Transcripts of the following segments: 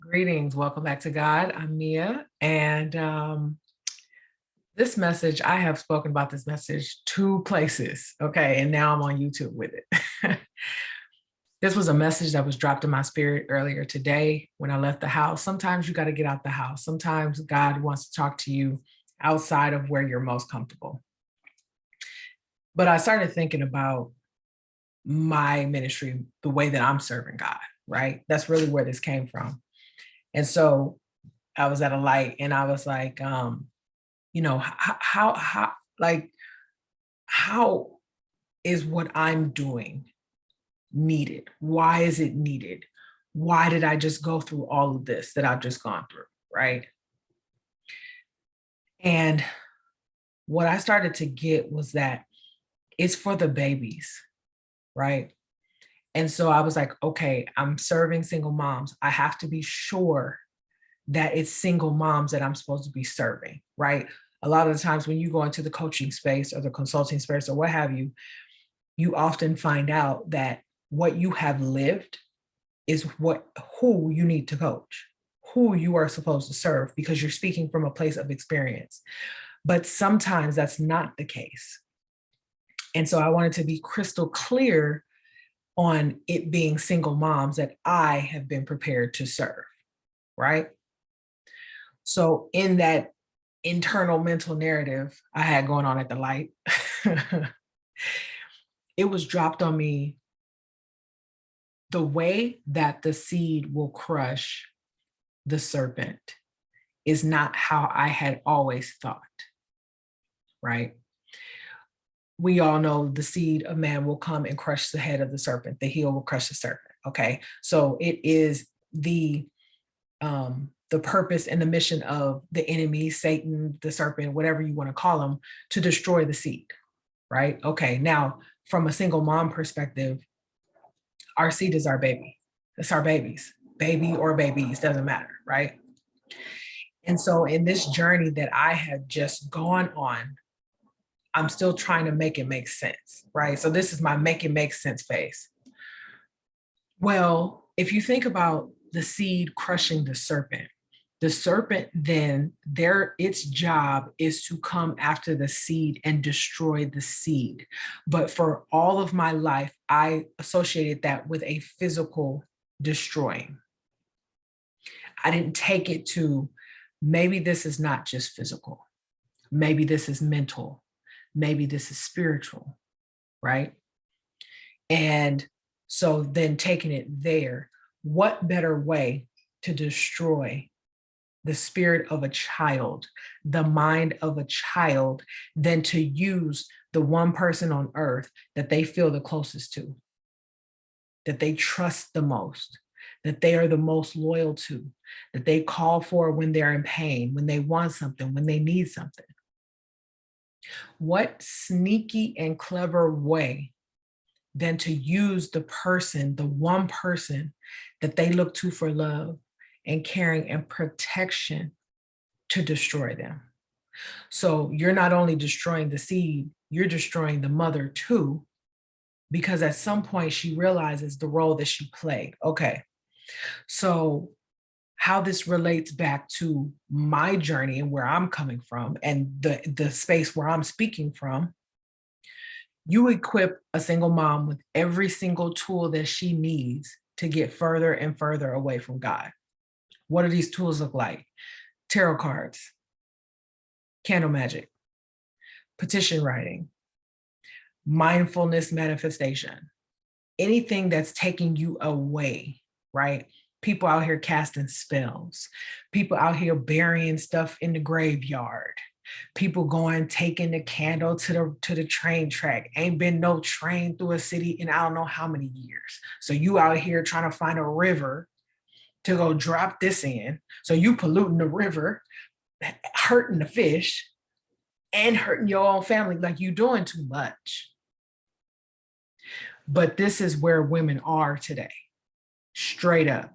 Greetings. Welcome back to God. I'm Mia. And this message, I have spoken about this message two places. Okay. And now I'm on YouTube with it. This was a message that was dropped in my spirit earlier today when I left the house. Sometimes you got to get out the house. Sometimes God wants to talk to you outside of where you're most comfortable. But I started thinking about my ministry, the way that I'm serving God, right? That's really where this came from. And so I was at a light and I was like, like, how is what I'm doing needed? Why is it needed? Why did I just go through all of this that I've just gone through? Right. And what I started to get was that it's for the babies. Right. And so I was like, okay, I'm serving single moms. I have to be sure that it's single moms that I'm supposed to be serving, right? A lot of the times when you go into the coaching space or the consulting space or what have you, you often find out that what you have lived is who you need to coach, who you are supposed to serve, because you're speaking from a place of experience. But sometimes that's not the case. And so I wanted to be crystal clear on it being single moms that I have been prepared to serve, right? So in that internal mental narrative I had going on at the light, it was dropped on me the way that the seed will crush the serpent is not how I had always thought, right? We all know the seed of man will come and crush the head of the serpent. The heel will crush the serpent, okay? So it is the purpose and the mission of the enemy, Satan, the serpent, whatever you want to call him, to destroy the seed, right? Okay, now from a single mom perspective, our seed is our baby. It's our babies, baby or babies, doesn't matter, right? And so in this journey that I have just gone on, I'm still trying to make it make sense, right? So this is my make it make sense phase. Well, if you think about the seed crushing the serpent then its job is to come after the seed and destroy the seed. But for all of my life, I associated that with a physical destroying. I didn't take it to maybe this is not just physical. Maybe this is mental. Maybe this is spiritual, right? And so then taking it there, what better way to destroy the spirit of a child, the mind of a child, than to use the one person on earth that they feel the closest to, that they trust the most, that they are the most loyal to, that they call for when they're in pain, when they want something, when they need something. What sneaky and clever way than to use the person, the one person that they look to for love and caring and protection to destroy them. So you're not only destroying the seed, you're destroying the mother too, because at some point she realizes the role that she played. Okay, so how this relates back to my journey and where I'm coming from and the space where I'm speaking from, you equip a single mom with every single tool that she needs to get further and further away from God. What do these tools look like? Tarot cards, candle magic, petition writing, mindfulness manifestation, anything that's taking you away, right? People out here casting spells, people out here burying stuff in the graveyard, people going, taking the candle to the train track. Ain't been no train through a city in I don't know how many years. So you out here trying to find a river to go drop this in. So you polluting the river, hurting the fish, and hurting your own family. Like, you doing too much. But this is where women are today. Straight up.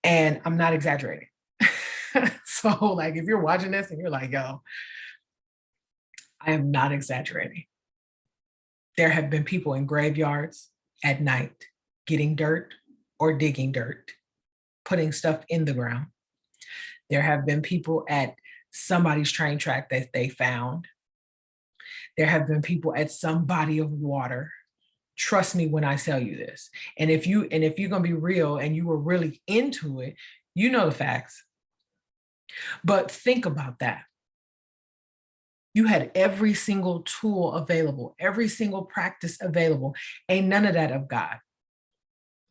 And I'm not exaggerating. So like, if you're watching this and you're like, yo, I am not exaggerating. There have been people in graveyards at night getting dirt, or digging dirt, putting stuff in the ground. There have been people at somebody's train track that they found. There have been people at some body of water. Trust me when I tell you this. And if you're gonna be real and you were really into it, you know the facts. But think about that. You had every single tool available, every single practice available. Ain't none of that of God.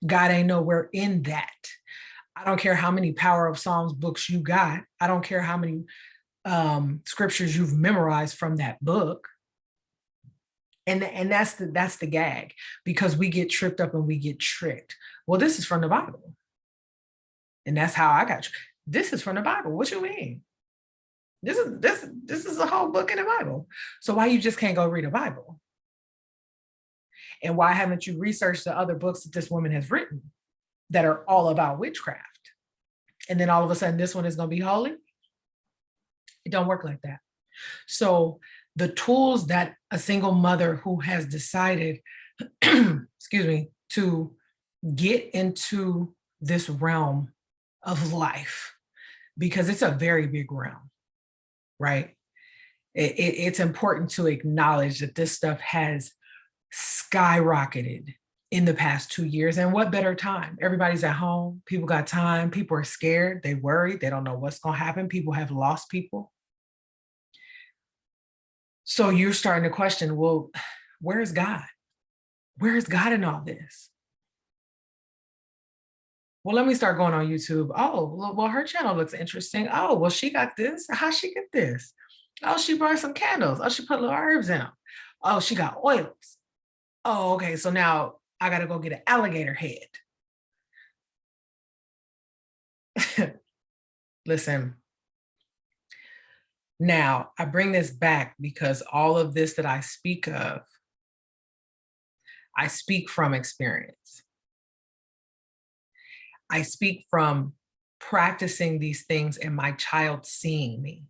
God ain't nowhere in that. I don't care how many Power of Psalms books you got. I don't care how many scriptures you've memorized from that book. And that's the gag, because we get tripped up and we get tricked. Well, this is from the Bible. And that's how I got you. This is from the Bible. What you mean? This is a whole book in the Bible. So why you just can't go read a Bible? And why haven't you researched the other books that this woman has written that are all about witchcraft? And then all of a sudden this one is going to be holy? It don't work like that. So the tools that a single mother who has decided, excuse me, to get into this realm of life, because it's a very big realm, right? It's important to acknowledge that this stuff has skyrocketed in the past 2 years. And what better time? Everybody's at home. People got time. People are scared. They worry. They don't know what's going to happen. People have lost people. So you're starting to question, well, where is God? Where is God in all this? Well, let me start going on YouTube. Oh, well, her channel looks interesting. Oh, well, she got this. How'd she get this? Oh, she brought some candles. Oh, she put little herbs in them. Oh, she got oils. Oh, okay. So now I got to go get an alligator head. Listen, now I bring this back because all of this that I speak of, I speak from experience. I speak from practicing these things and my child seeing me.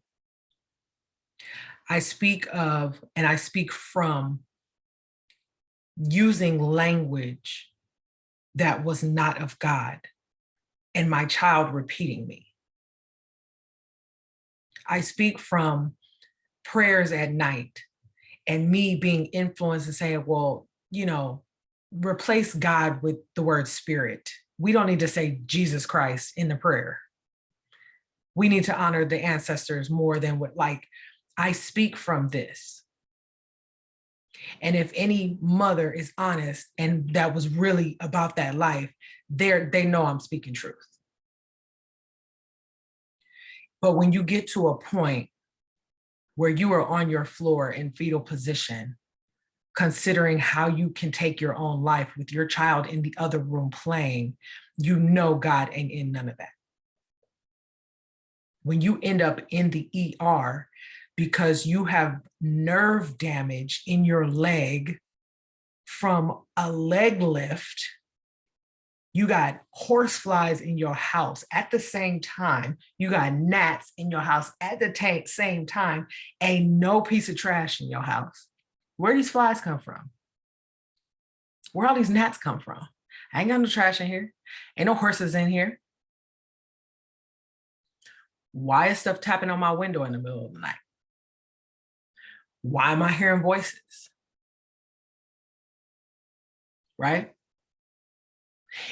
I speak of, and I speak from using language that was not of God and my child repeating me. I speak from prayers at night and me being influenced and saying, well, replace God with the word spirit. We don't need to say Jesus Christ in the prayer. We need to honor the ancestors more than what, I speak from this. And if any mother is honest and that was really about that life, they know I'm speaking truth. But when you get to a point where you are on your floor in fetal position, considering how you can take your own life with your child in the other room playing, God ain't in none of that. When you end up in the ER because you have nerve damage in your leg from a leg lift, you got horse flies in your house at the same time, you got gnats in your house at the same time, ain't no piece of trash in your house. Where these flies come from? Where all these gnats come from? I ain't got no trash in here. Ain't no horses in here. Why is stuff tapping on my window in the middle of the night? Why am I hearing voices? Right?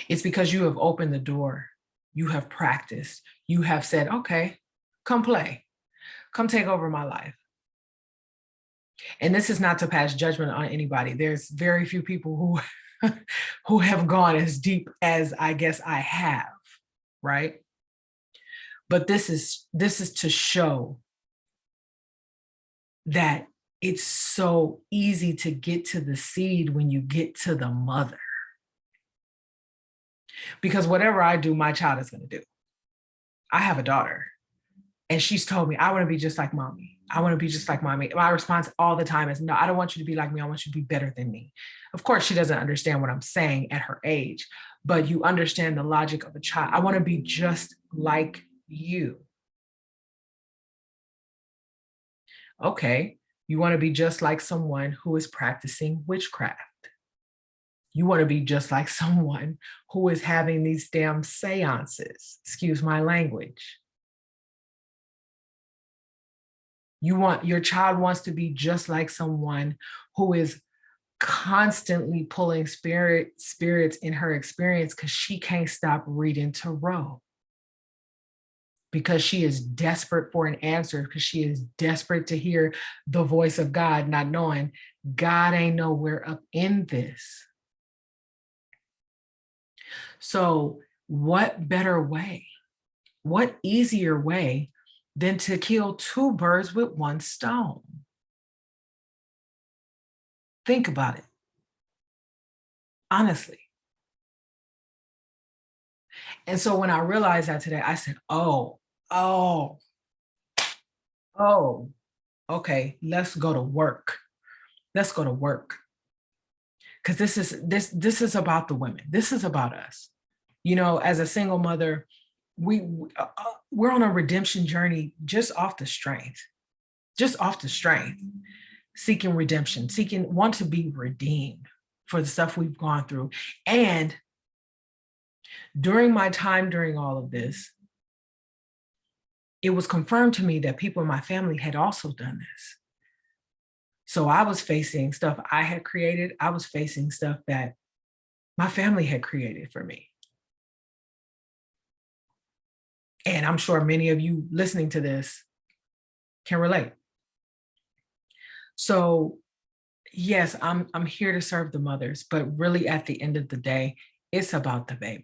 It's because you have opened the door. You have practiced. You have said, okay, come play. Come take over my life. And this is not to pass judgment on anybody. There's very few people who have gone as deep as I guess I have, right? But this is to show that it's so easy to get to the seed when you get to the mother. Because whatever I do, my child is going to do. I have a daughter, and she's told me, I want to be just like mommy. I want to be just like mommy. My response all the time is, no, I don't want you to be like me. I want you to be better than me. Of course, she doesn't understand what I'm saying at her age, but you understand the logic of a child. I want to be just like you. Okay, you want to be just like someone who is practicing witchcraft. You want to be just like someone who is having these damn seances. Excuse my language. Your child wants to be just like someone who is constantly pulling spirits in her experience because she can't stop reading tarot. Because she is desperate for an answer, because she is desperate to hear the voice of God, not knowing God ain't nowhere up in this. So what better way, what easier way than to kill two birds with one stone? Think about it. Honestly. And so when I realized that today, I said, oh, okay, let's go to work. Let's go to work. Because this is about the women. This is about us. You know, as a single mother, we're on a redemption journey just off the strength, seeking redemption, want to be redeemed for the stuff we've gone through. And during my time, during all of this, it was confirmed to me that people in my family had also done this. So I was facing stuff I had created. I was facing stuff that my family had created for me. And I'm sure many of you listening to this can relate. So yes, I'm here to serve the mothers, but really at the end of the day, it's about the babies.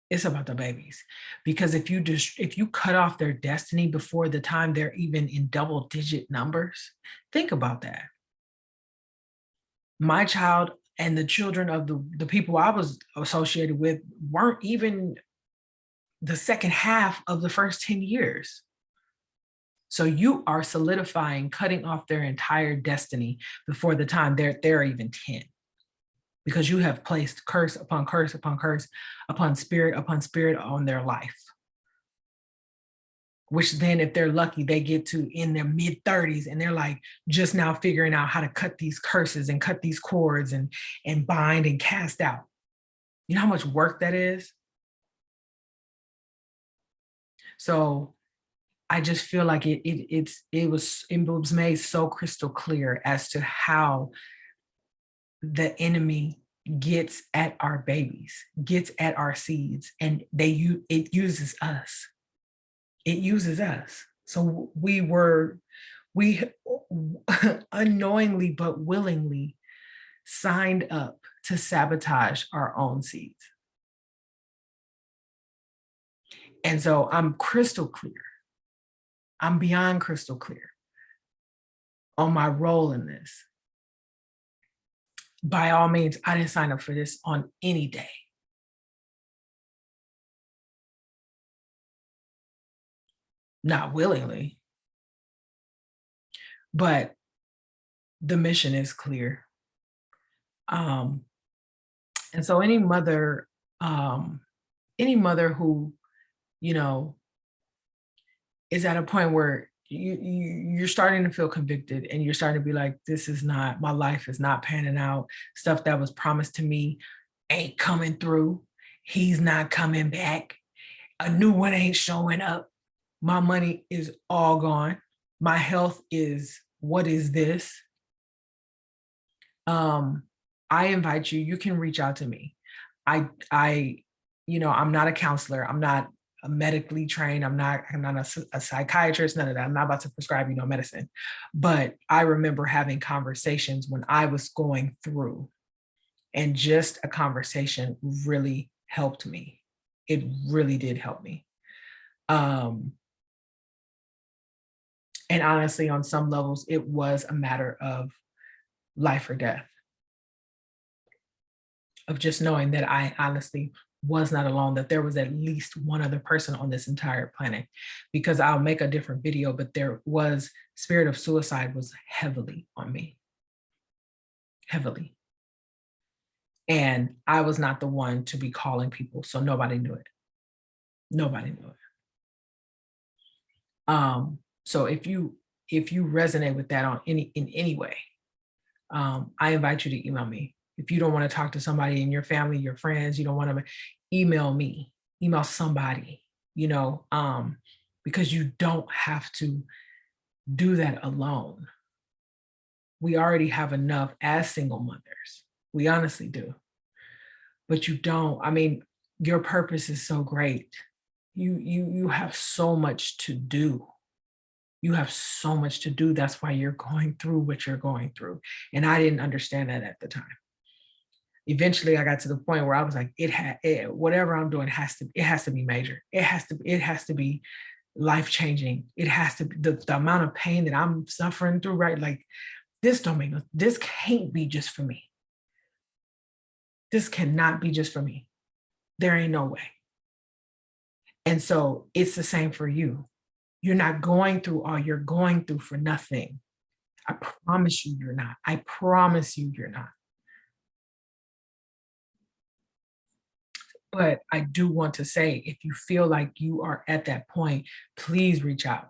It's about the babies. Because if you cut off their destiny before the time they're even in double-digit numbers, think about that. My child and the children of the people I was associated with weren't even the second half of the first 10 years. So you are solidifying, cutting off their entire destiny before the time they're even 10. Because you have placed curse upon curse upon curse upon spirit on their life. Which then, if they're lucky, they get to in their mid-30s and they're like just now figuring out how to cut these curses and cut these cords and bind and cast out. You know how much work that is? So I just feel like it was made so crystal clear as to how the enemy gets at our babies, gets at our seeds, and it uses us. It uses us. So we unknowingly but willingly signed up to sabotage our own seeds. And so I'm crystal clear. I'm beyond crystal clear on my role in this. By all means, I didn't sign up for this on any day. Not willingly. But the mission is clear. And so any mother who, you know, is at a point where you're starting to feel convicted and you're starting to be like, this is not, my life is not panning out. Stuff that was promised to me ain't coming through. He's not coming back. A new one ain't showing up. My money is all gone. My health is, what is this? I invite you, you can reach out to me. I'm not a counselor. I'm not medically trained. I'm not a psychiatrist, none of that. I'm not about to prescribe you no medicine. But I remember having conversations when I was going through, and just a conversation really helped me. It really did help me. And honestly, on some levels, it was a matter of life or death. Of just knowing that I honestly was not alone, that there was at least one other person on this entire planet. Because I'll make a different video, but spirit of suicide was heavily on me. Heavily. And I was not the one to be calling people, so nobody knew it. Nobody knew it. So if you resonate with that in any way, I invite you to email me. If you don't want to talk to somebody in your family, your friends, you don't want to email me, email somebody, because you don't have to do that alone. We already have enough as single mothers. We honestly do. But you don't. I mean, your purpose is so great. You have so much to do. You have so much to do. That's why you're going through what you're going through. And I didn't understand that at the time. Eventually I got to the point where I was like, whatever I'm doing has to be major. It has to be life-changing. It has to be the amount of pain that I'm suffering through, right? Like, this can't be just for me. This cannot be just for me. There ain't no way. And so it's the same for you. You're not going through all you're going through for nothing. I promise you you're not. I promise you you're not. But I do want to say, if you feel like you are at that point, please reach out.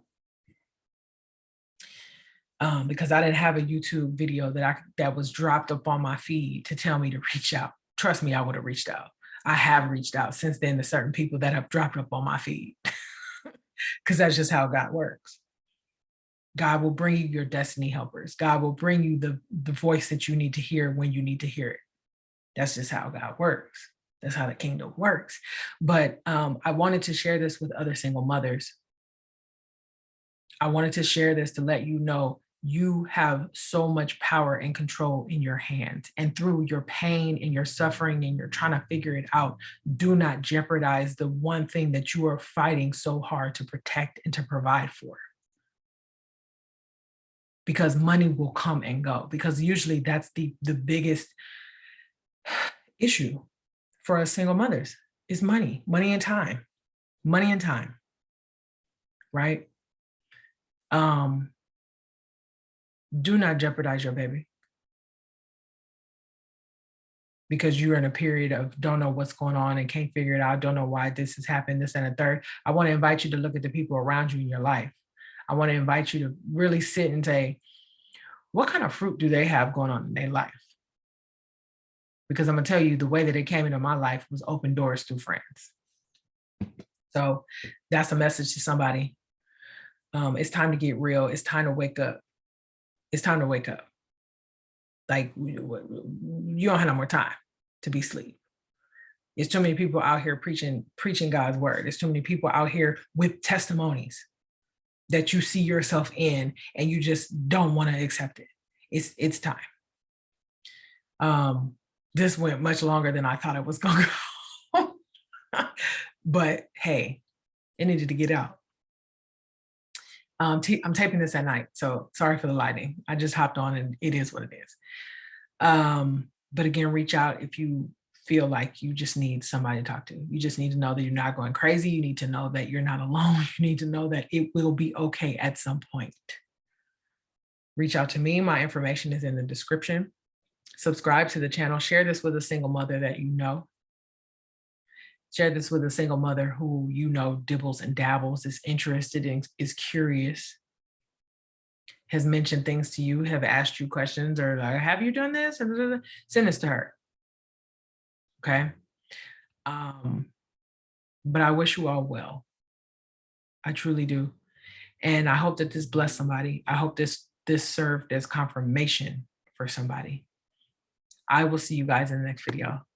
Because I didn't have a YouTube video that was dropped up on my feed to tell me to reach out. Trust me, I would have reached out. I have reached out since then to certain people that have dropped up on my feed, because that's just how God works. God will bring you your destiny helpers. God will bring you the voice that you need to hear when you need to hear it. That's just how God works. That's how the kingdom works. But I wanted to share this with other single mothers. I wanted to share this to let you know you have so much power and control in your hands. And through your pain and your suffering and you're trying to figure it out, do not jeopardize the one thing that you are fighting so hard to protect and to provide for. Because money will come and go. Because usually that's the biggest issue for us single mothers is money and time, right? Do not jeopardize your baby because you're in a period of don't know what's going on and can't figure it out, don't know why this has happened, this and a third. I want to invite you to look at the people around you in your life. I want to invite you to really sit and say, what kind of fruit do they have going on in their life? Because I'm going to tell you, the way that it came into my life was open doors through friends. So that's a message to somebody. It's time to get real. It's time to wake up. It's time to wake up. Like, you don't have no more time to be asleep. There's too many people out here preaching God's word. There's too many people out here with testimonies that you see yourself in and you just don't want to accept it. It's time. This went much longer than I thought it was going to go. But hey, it needed to get out. I'm taping this at night, so sorry for the lighting. I just hopped on and it is what it is. But again, reach out if you feel like you just need somebody to talk to. You just need to know that you're not going crazy. You need to know that you're not alone. You need to know that it will be okay at some point. Reach out to me. My information is in the description. Subscribe to the channel. Share this with a single mother that you know. Share this with a single mother who you know dibbles and dabbles, is interested in, is curious, has mentioned things to you, have asked you questions, or like, have you done this? Send this to her. Okay. But I wish you all well. I truly do. And I hope that this blessed somebody. I hope this served as confirmation for somebody. I will see you guys in the next video.